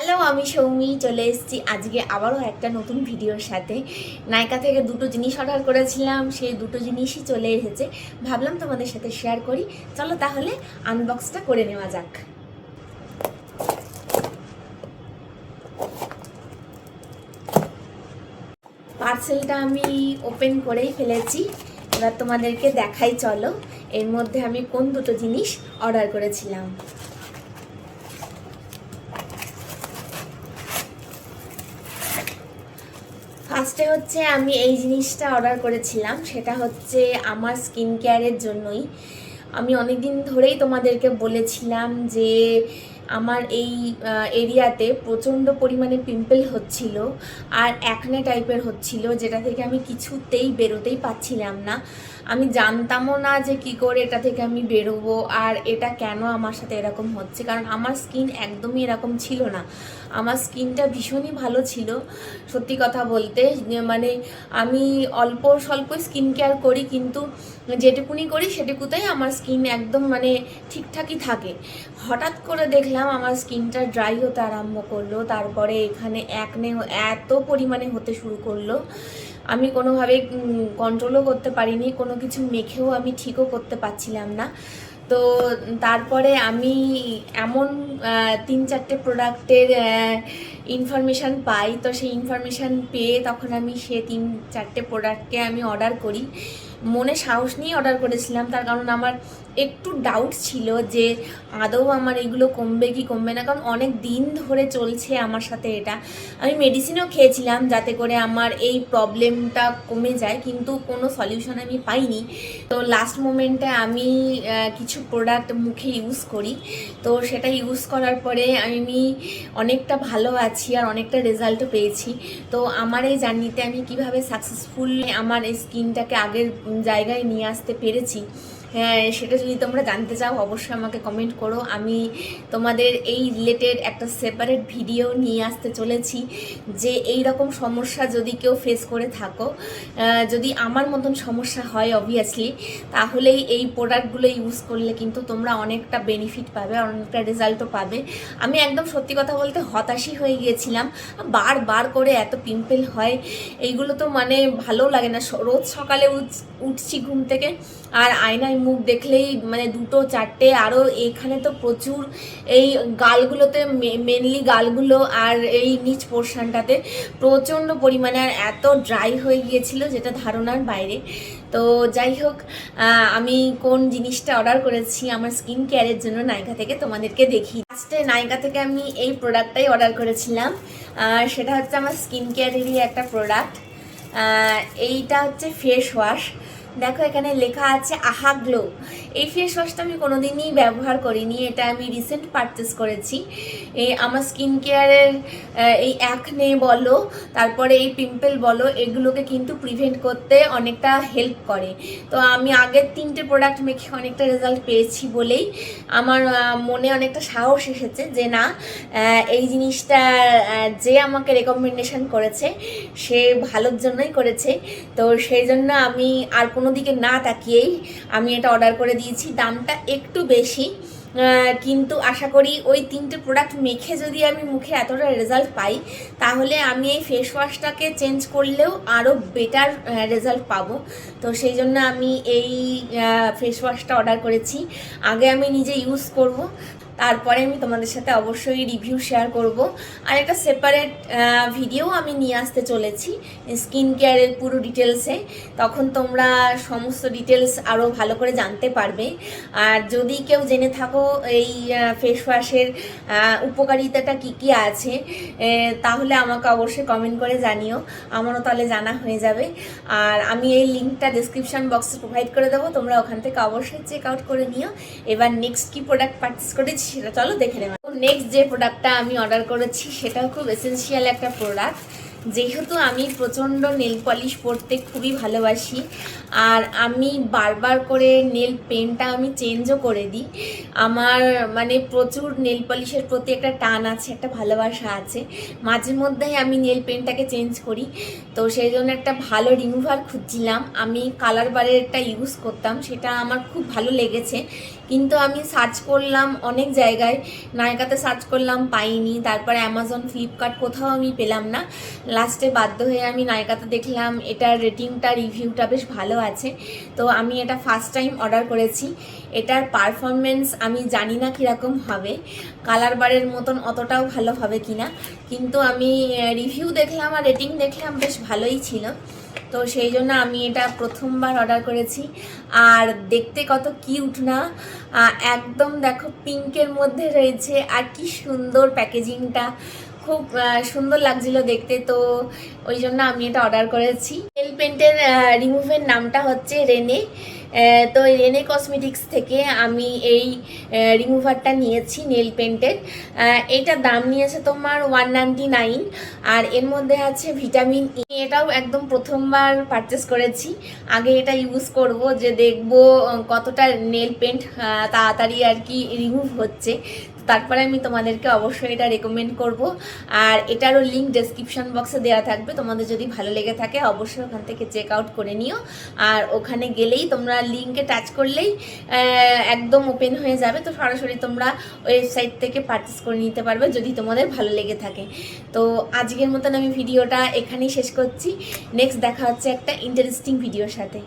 Hello, আমি সৌমি চলে এসেছি আজকে আবারও একটা নতুন ভিডিওর সাথে। নাইকা থেকে দুটো জিনিস অর্ডার করেছিলাম, সেই দুটো জিনিসই চলে এসেছে। ভাবলাম তোমাদের সাথে শেয়ার করি। চলো তাহলে আনবক্সটা করে নেওয়া যাক। পার্সেলটা আমি ওপেন করেই ফেলেছি, এবার তোমাদেরকে দেখাই। চলো এর মধ্যে আমি কোন দুটো জিনিস অর্ডার করেছিলাম। ফার্স্টে হচ্ছে আমি এই জিনিসটা অর্ডার করেছিলাম, সেটা হচ্ছে আমার স্কিন কেয়ারের জন্যই। আমি অনেক দিন ধরেই তোমাদেরকে বলেছিলাম যে আমার এই এরিয়াতে প্রচণ্ড পরিমাণে পিম্পল হচ্ছিল আর অ্যাকনে টাইপের হচ্ছিল, যেটা থেকে আমি কিছুতেই বেরোতেই পাচ্ছিলাম না। আমি জানতামও না যে কি করে এটা থেকে আমি বেরোবো আর এটা কেন আমার সাথে এরকম হচ্ছে, কারণ আমার স্কিন একদমই এরকম ছিল না। আমার স্কিনটা ভীষণই ভালো ছিল সত্যি কথা বলতে। মানে আমি অল্প স্বল্প স্কিন কেয়ার করি, কিন্তু যেটুকুনি করি সেটুকুতেই আমার স্কিন একদম মানে ঠিকঠাকই থাকে। হঠাৎ করে দেখলাম আমার স্কিনটা ড্রাই হতে আরম্ভ করলো, তারপরে এখানে অ্যাকনে এত পরিমাণে হতে শুরু করলো, আমি কোনোভাবে কন্ট্রোলও করতে পারিনি, কোনো কিছু মেখেও আমি ঠিকও করতে পারছিলাম না। তো তারপরে আমি এমন 3-4টে প্রোডাক্টের ইনফরমেশান পাই, তো সেই ইনফরমেশান পেয়ে তখন আমি সে 3-4টে প্রোডাক্টকে আমি অর্ডার করি। মনে সাহস নিয়ে অর্ডার করেছিলাম, তার কারণ আমার একটু ডাউট ছিল যে আদৌ আমার এগুলো কমবে কি কমবে না, কারণ অনেক দিন ধরে চলছে আমার সাথে এটা। আমি মেডিসিনও খেয়েছিলাম যাতে করে আমার এই প্রবলেমটা কমে যায়, কিন্তু কোনো সলিউশন আমি পাইনি। তো লাস্ট মোমেন্টে আমি কিছু প্রোডাক্ট মুখে ইউজ করি, তো সেটা ইউজ করার পরে আমি অনেকটা ভালো আছি আর অনেকটা রেজাল্টও পেয়েছি। তো আমার এই জার্নিতে আমি কিভাবে সাকসেসফুল আমার এই স্কিনটাকে আগের জায়গায় নিয়ে আসতে পেরেছি, হ্যাঁ সেটা যদি তোমরা জানতে চাও অবশ্যই আমাকে কমেন্ট করো। আমি তোমাদের এই রিলেটেড একটা সেপারেট ভিডিও নিয়ে আসতে চলেছি, যে এই রকম সমস্যা যদি কেউ ফেস করে থাকো, যদি আমার মতন সমস্যা হয় অবভিয়াসলি, তাহলেই এই প্রোডাক্টগুলো ইউজ করলে কিন্তু তোমরা অনেকটা বেনিফিট পাবে, অনেকটা রেজাল্টও পাবে। আমি একদম সত্যি কথা বলতে হতাশই হয়ে গিয়েছিলাম, বারবার করে এত পিম্পল হয়, এইগুলো তো মানে ভালো লাগে না। রোজ সকালে উঠছি ঘুম থেকে আর আয়নায় মুখ দেখলেই মানে 2-4টে, আরও এখানে তো প্রচুর এই গালগুলোতে, মেনলি গালগুলো আর এই নিচ পোর্শনটাতে প্রচণ্ড পরিমাণে আর এত ড্রাই হয়ে গিয়েছিল যেটা ধারণার বাইরে। তো যাই হোক, আমি কোন জিনিসটা অর্ডার করেছি আমার স্কিন কেয়ারের জন্য নাইকা থেকে তোমাদেরকে দেখি। ফার্স্টে নাইকা থেকে আমি এই প্রোডাক্টটাই অর্ডার করেছিলাম, সেটা হচ্ছে আমার স্কিন কেয়ারেরই একটা প্রোডাক্ট। এইটা হচ্ছে ফেস ওয়াশ। দেখো এখানে লেখা আছে আহা গ্লো। এই ফেস ওয়াশটা আমি কোনোদিনই ব্যবহার করিনি, এটা আমি রিসেন্ট পারচেস করেছি। আমার স্কিন কেয়ারের এই অ্যাকনে বলো, তারপরে এই পিম্পল বলো, এগুলোকে কিন্তু প্রিভেন্ট করতে অনেকটা হেল্প করে। তো আমি আগের 3টে প্রোডাক্ট মেখে অনেকটা রেজাল্ট পেয়েছি বলেই আমার মনে অনেকটা সাহস এসেছে যে না, এই জিনিসটা যে আমাকে রেকমেন্ডেশন করেছে সে ভালোর জন্যই করেছে। তো সেই জন্য আমি আর কোনো দিকে না তাকিয়েই আমি এটা অর্ডার করে দিয়েছি। দামটা একটু বেশি, কিন্তু আশা করি ওই 3টে প্রোডাক্ট মেখে যদি আমি মুখে এতটা রেজাল্ট পাই, তাহলে আমি এই ফেস ওয়াশটাকে চেঞ্জ করলেও আরও বেটার রেজাল্ট পাবো। তো সেই জন্য আমি এই ফেস ওয়াশটা অর্ডার করেছি। আগে আমি নিজে ইউজ করব, তারপরে আমি তোমাদের সাথে অবশ্যই রিভিউ শেয়ার করব। আর একটা সেপারেট ভিডিও আমি নিয়ে আসতে চলেছি স্কিন কেয়ারের পুরো ডিটেলসে, তখন তোমরা সমস্ত ডিটেলস আরও ভালো করে জানতে পারবে। আর যদি কেউ জেনে থাকো এই ফেস ওয়াশের উপকারিতাটা কি কি আছে, তাহলে আমাকে অবশ্যই কমেন্ট করে জানিও, আমারও তাহলে জানা হয়ে যাবে। আর আমি এই লিঙ্কটা ডেসক্রিপশন বক্সে প্রোভাইড করে দেবো, তোমরা ওখান থেকে অবশ্যই চেক আউট করে নিও। এবার নেক্সট কি প্রোডাক্ট পারচেস করেছি সেটা চলো দেখে নেব। নেক্সট যে প্রোডাক্টটা আমি অর্ডার করেছি সেটাও খুব এসেন্সিয়াল একটা প্রোডাক্ট। যেহেতু আমি প্রচণ্ড নেল পলিশ পরতে খুবই ভালোবাসি, আর আমি বারবার করে নেল পেনটা আমি চেঞ্জও করে দিই। আমার মানে প্রচুর নেল পলিশের প্রতি একটা টান আছে, একটা ভালোবাসা আছে, মাঝে মধ্যেই আমি নেল পেনটাকে চেঞ্জ করি। তো সেই জন্য একটা ভালো রিমুভার খুঁজছিলাম। আমি কালার বারেরটা ইউজ করতাম, সেটা আমার খুব ভালো লেগেছে, কিন্তু আমি সার্চ করলাম অনেক জায়গায়, নায়কাতে সার্চ করলাম পাইনি, তারপরে অ্যামাজন, ফ্লিপকার্ট কোথাও আমি পেলাম না। লাস্টে বাধ্য হয়ে আমি নায়কাতে দেখলাম এটার রেটিংটা, রিভিউটা বেশ ভালো আছে। তো আমি এটা ফার্স্ট টাইম অর্ডার করেছি। এটার পারফরমেন্স আমি জানি না কীরকম হবে, কালার বারের মতন অতটাও ভালো হবে কিনা, কিন্তু আমি রিভিউ দেখলাম আর রেটিং দেখলাম বেশ ভালোই ছিল। তো সেই জন্য আমি এটা প্রথমবার অর্ডার করেছি। আর দেখতে কত কিউট না, একদম দেখো পিঙ্কের মধ্যে রয়েছে, আর কি সুন্দর প্যাকেজিংটা, খুব সুন্দর লাগছিল দেখতে। তো ওই জন্য আমি এটা অর্ডার করেছি। নেল পেন্টের রিমুভের নামটা হচ্ছে রেনে। তো রেনে কসমেটিক্স থেকে আমি এই রিমুভারটা নিয়েছি নেল পেন্টের। এইটার দাম নিয়েছে তোমার 199, আর এর মধ্যে আছে ভিটামিন ই। এটাও একদম প্রথমবার পারচেস করেছি, আগে এটা ইউজ করব যে দেখব কতটা নেল পেন্ট তাড়াতাড়ি আর কি রিমুভ হচ্ছে, তারপরে আমি তোমাদেরকে অবশ্যই এটা রেকমেন্ড করব। আর এটারও লিঙ্ক ডেসক্রিপশন বক্সে দেওয়া থাকবে, তোমাদের যদি ভালো লেগে থাকে অবশ্যই ওখান থেকে চেক আউট করে নিও। আর ওখানে গেলেই তোমরা লিঙ্কে টাচ করলেই একদম ওপেন হয়ে যাবে, তো সরাসরি তোমরা ওয়েবসাইট থেকে পারচেস করে নিতে পারবে যদি তোমাদের ভালো লেগে থাকে। তো আজকের মতন আমি ভিডিওটা এখানেই শেষ করছি। নেক্সট দেখা হচ্ছে একটা ইন্টারেস্টিং ভিডিওর সাথে।